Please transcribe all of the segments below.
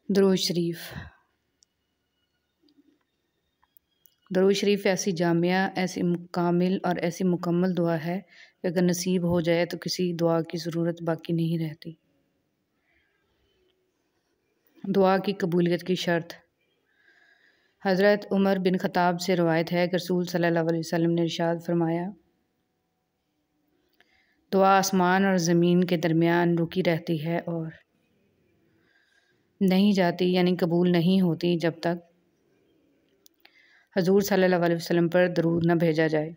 दरूद शरीफ। दरूद शरीफ ऐसी जामिया, ऐसी कामिल और ऐसी मुकम्मल दुआ है कि अगर नसीब हो जाए तो किसी दुआ की ज़रूरत बाकी नहीं रहती। दुआ की कबूलियत की शर्त। हज़रत उमर बिन ख़त्ताब से रवायत है कि रसूल सल्लल्लाहु अलैहि वसल्लम ने इरशाद फरमाया, दुआ आसमान और ज़मीन के दरमियान रुकी रहती है और नहीं जाती, यानी कबूल नहीं होती जब तक हजूर सल्लल्लाहु अलैहि वसल्लम पर दरूद न भेजा जाए।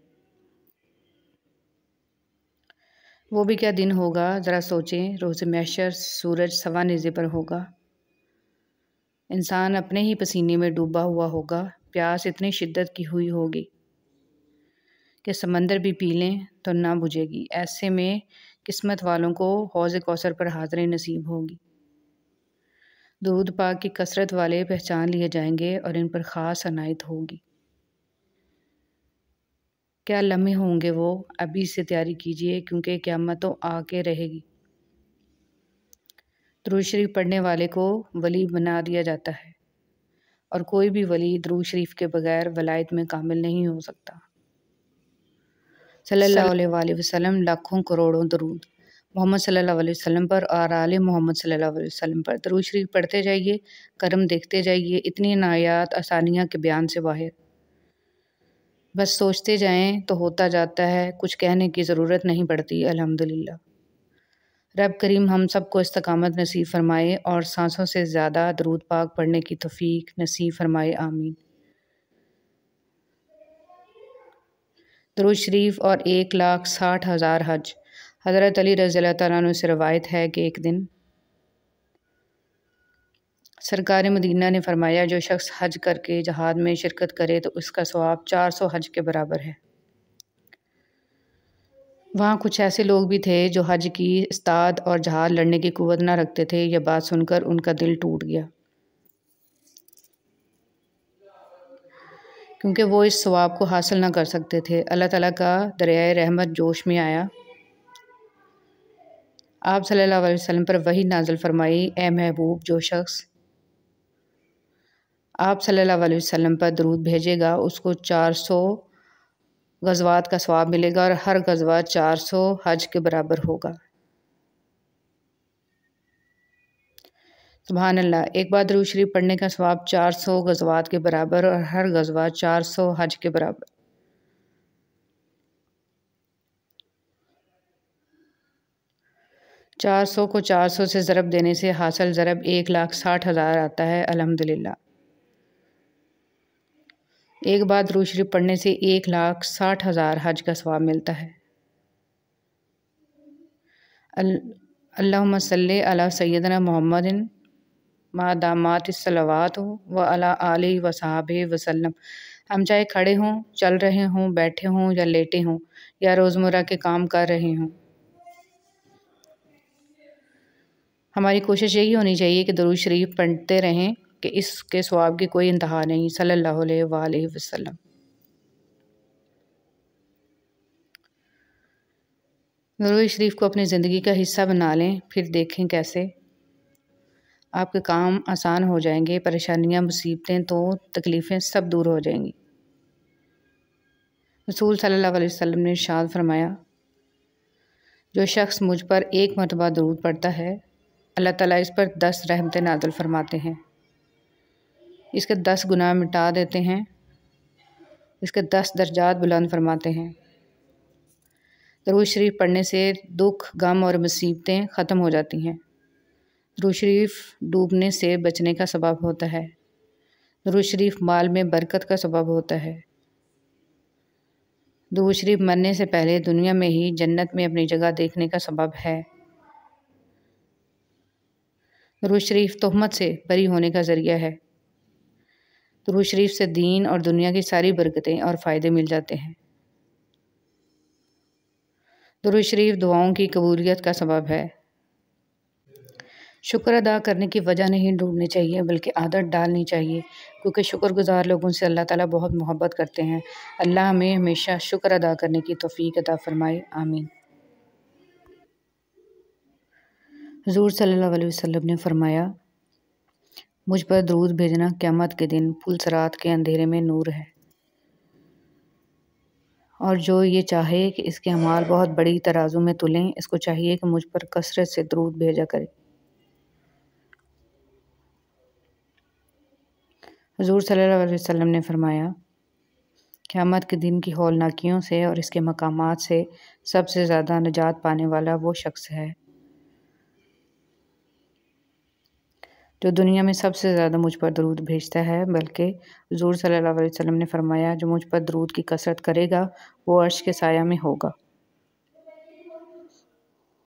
वो भी क्या दिन होगा, ज़रा सोचें। रोज़ महशर सूरज सवा नेज़े पर होगा, इंसान अपने ही पसीने में डूबा हुआ होगा, प्यास इतनी शिद्दत की हुई होगी कि समंदर भी पी लें तो ना बुझेगी। ऐसे में किस्मत वालों को हौज़ कौसर पर हाज़िरी नसीब होगी। दरूद पाक की कसरत वाले पहचान लिए जाएंगे और इन पर ख़ास अनायत होगी। क्या लम्हे होंगे वो, अभी से तैयारी कीजिए क्योंकि क़यामत तो आके रहेगी। दरूद शरीफ पढ़ने वाले को वली बना दिया जाता है और कोई भी वली दरूद शरीफ के बगैर वलायत में कामिल नहीं हो सकता। सल्लल्लाहु अलैहि वसल्लम लाखों करोड़ों दरूद मोहम्मद सल्लल्लाहु अलैहि वसल्लम पर और आले मोहम्मद सल्लल्लाहु अलैहि वसल्लम पर दरूद शरीफ पढ़ते जाइए, करम देखते जाइए। इतनी नायात आसानियाँ के बयान से बाहर। बस सोचते जाएं तो होता जाता है, कुछ कहने की ज़रूरत नहीं पड़ती। अल्हम्दुलिल्लाह। रब करीम हम सबको इस्तकामत नसीब फरमाए और सांसों से ज़्यादा दरूद पाक पढ़ने की तौफीक नसीब फरमाए। आमीन। दरूद शरीफ और 1,60,000 हज। हज़रत अली रज़ियल्लाहु तआला अन्हु से रवायत है कि एक दिन सरकार मदीना ने फरमाया, जो शख्स हज करके जहाद में शिरकत करे तो उसका सवाब 400 हज के बराबर है। वहाँ कुछ ऐसे लोग भी थे जो हज की इस्ताद और जहाद लड़ने की कुव्वत ना रखते थे। यह बात सुनकर उनका दिल टूट गया, क्योंकि वो इस सवाब को हासिल ना कर सकते थे। अल्लाह ताला का दरियाए रहमत जोश में आया। आप सल्लल्लाहु अलैहि वसल्लम पर वही नाज़िल फरमाई, ए महबूब, जो शख्स आप सल्लल्लाहु अलैहि वसल्लम पर दरूद भेजेगा उसको 400 गज़वात का सवाब मिलेगा और हर गज़वा 400 हज के बराबर होगा। सुभान अल्लाह। एक बार दरूद शरीफ पढ़ने का सवाब 400 गज़वात के बराबर और हर गज़वा 400 हज के बराबर। चार सौ को 400 से ज़रब देने से हासिल ज़रब 1,60,000 आता है। अल्हम्दुलिल्लाह। एक बार दरूद शरीफ पढ़ने से 1,60,000 हज का सवाब मिलता है। अल्लाहुम्मा सल्ली अला सय्यदना मुहम्मदिन मा दामातिस सलवात व अला आलिहि व सहाबिहि वसल्लम। हम चाहे खड़े हों, चल रहे हों, बैठे हों या लेटे हों या रोज़मर्रा के काम कर रहे हों, हमारी कोशिश यही होनी चाहिए कि दरूद शरीफ पढ़ते रहें कि इसके सवाब की कोई इंतहा नहीं। सल्लल्लाहु अलैहि वसल्लम। दरूद शरीफ को अपनी ज़िंदगी का हिस्सा बना लें, फिर देखें कैसे आपके काम आसान हो जाएंगे। परेशानियां, मुसीबतें तो तकलीफ़ें सब दूर हो जाएंगी। रसूल सल्लल्लाहु अलैहि वसल्लम ने इरशाद फरमाया, जो शख्स मुझ पर एक मरतबा दरूद पढ़ता है, अल्लाह ताला इस पर 10 रहमतें नाज़िल फरमाते हैं, इसके 10 गुनाह मिटा देते हैं, इसके 10 दर्जात बुलंद फरमाते हैं। दरूद शरीफ पढ़ने से दुख, गम और मुसीबतें ख़त्म हो जाती हैं। दरूद शरीफ डूबने से बचने का सबब होता है। दरूद शरीफ माल में बरकत का सबब होता है। दरूद शरीफ मरने से पहले दुनिया में ही जन्नत में अपनी जगह देखने का सबब है। दरूद शरीफ तोहमत से बरी होने का ज़रिया है। दरूद शरीफ से दीन और दुनिया की सारी बरकतें और फ़ायदे मिल जाते हैं। दरूद शरीफ दुआओं की कबूलियत का सबब है। शुक्र अदा करने की वजह नहीं ढूंढनी चाहिए, बल्कि आदत डालनी चाहिए, क्योंकि शुक्रगुज़ार लोगों से अल्लाह ताला बहुत मोहब्बत करते हैं। अल्लाह हमें हमेशा शुक्र अदा करने की तौफीक अता फ़रमाए। आमीन। हुज़ूर सल्लल्लाहु अलैहि वसल्लम ने फरमाया, मुझ पर दरूद भेजना क़यामत के दिन पुलसरात के अंधेरे में नूर है। और जो ये चाहे कि इसके अमाल बहुत बड़ी तराजू में तुलें, इसको चाहिए कि मुझ पर कसरत से दरूद भेजा करे। हुज़ूर सल्लल्लाहु अलैहि वसल्लम ने फरमाया, क़यामत के दिन की हौलनाकियों से और इसके मकामात से सबसे ज़्यादा निजात पाने वाला वो शख्स है जो दुनिया में सबसे ज़्यादा मुझ पर दरूद भेजता है। बल्कि हुज़ूर सल्लल्लाहु अलैहि वसल्लम ने फरमाया, जो मुझ पर दरूद की कसरत करेगा वो अर्श के साया में होगा।